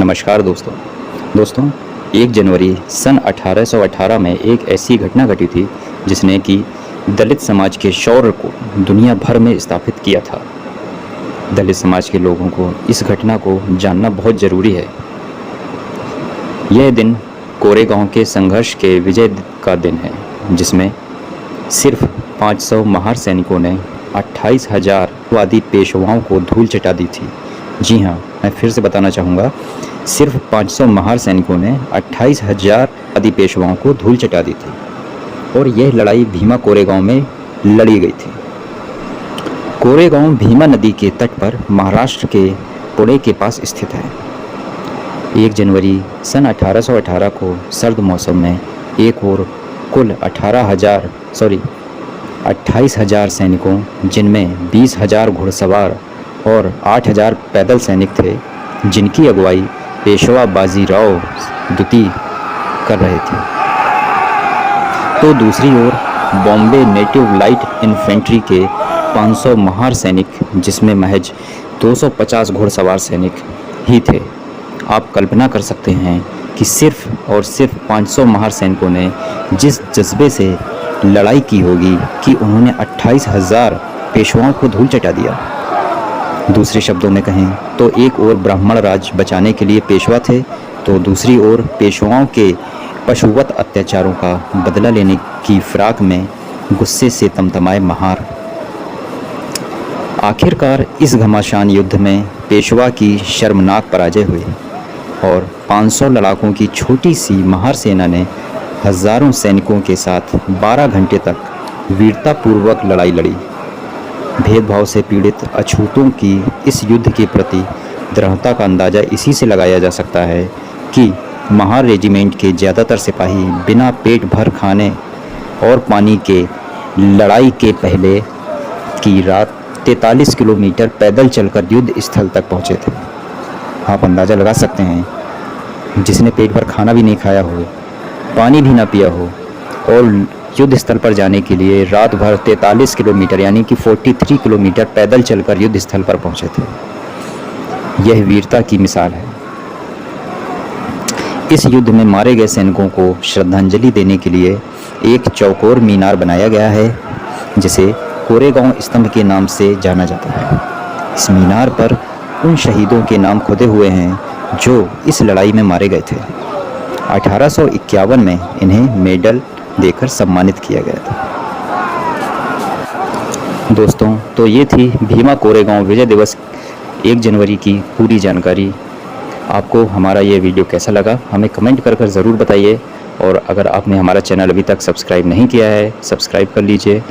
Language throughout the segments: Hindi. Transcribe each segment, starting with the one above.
नमस्कार दोस्तों 1 जनवरी सन 1818 में एक ऐसी घटना घटी थी जिसने कि दलित समाज के शौर्य को दुनिया भर में स्थापित किया था। दलित समाज के लोगों को इस घटना को जानना बहुत ज़रूरी है। यह दिन कोरेगांव के संघर्ष के विजय का दिन है, जिसमें सिर्फ 500 महार सैनिकों ने 28,000 वादी पेशवाओं को धूल चटा दी थी। जी हाँ, मैं फिर से बताना चाहूँगा, सिर्फ 500 महार सैनिकों ने 28,000 आदि पेशवाओं को धूल चटा दी थी और यह लड़ाई भीमा कोरेगांव में लड़ी गई थी। कोरेगांव भीमा नदी के तट पर महाराष्ट्र के पुणे के पास स्थित है। 1 जनवरी सन 1818 को सर्द मौसम में एक और कुल 28,000 सैनिकों, जिनमें 20,000 घुड़सवार और 8,000 पैदल सैनिक थे, जिनकी अगुवाई पेशवा बाजीराव द्वितीय कर रहे थे, तो दूसरी ओर बॉम्बे नेटिव लाइट इन्फेंट्री के 500 महार सैनिक, जिसमें महज 250 घुड़सवार सैनिक ही थे। आप कल्पना कर सकते हैं कि सिर्फ और सिर्फ 500 महार सैनिकों ने जिस जज्बे से लड़ाई की होगी कि उन्होंने 28,000 पेशवाओं को धूल चटा दिया। दूसरे शब्दों में कहें तो एक ओर ब्राह्मण राज बचाने के लिए पेशवा थे, तो दूसरी ओर पेशवाओं के पशुवत अत्याचारों का बदला लेने की फिराक में गुस्से से तमतमाए महार। आखिरकार इस घमासान युद्ध में पेशवा की शर्मनाक पराजय हुई और 500 लड़ाकों की छोटी सी महार सेना ने हजारों सैनिकों के साथ 12 घंटे तक वीरतापूर्वक लड़ाई लड़ी। भेदभाव से पीड़ित अछूतों की इस युद्ध के प्रति दृढ़ता का अंदाज़ा इसी से लगाया जा सकता है कि महार रेजिमेंट के ज़्यादातर सिपाही बिना पेट भर खाने और पानी के लड़ाई के पहले की रात 43 किलोमीटर पैदल चलकर युद्ध स्थल तक पहुँचे थे। आप अंदाज़ा लगा सकते हैं, जिसने पेट भर खाना भी नहीं खाया हो, पानी भी ना पिया हो और युद्ध स्थल पर जाने के लिए रात भर 43 किलोमीटर यानी कि 43 किलोमीटर पैदल चलकर युद्ध स्थल पर पहुंचे थे। यह वीरता की मिसाल है। इस युद्ध में मारे गए सैनिकों को श्रद्धांजलि देने के लिए एक चौकोर मीनार बनाया गया है, जिसे कोरेगांव स्तंभ के नाम से जाना जाता है। इस मीनार पर उन शहीदों के नाम खुदे हुए हैं जो इस लड़ाई में मारे गए थे। 1851 में इन्हें मेडल देकर सम्मानित किया गया था। दोस्तों, तो ये थी भीमा कोरेगांव विजय दिवस 1 जनवरी की पूरी जानकारी। आपको हमारा ये वीडियो कैसा लगा हमें कमेंट कर ज़रूर बताइए, और अगर आपने हमारा चैनल अभी तक सब्सक्राइब नहीं किया है, सब्सक्राइब कर लीजिए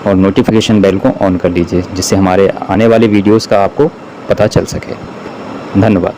और नोटिफिकेशन बेल को ऑन कर लीजिए, जिससे हमारे आने वाले वीडियोज़ का आपको पता चल सके। धन्यवाद।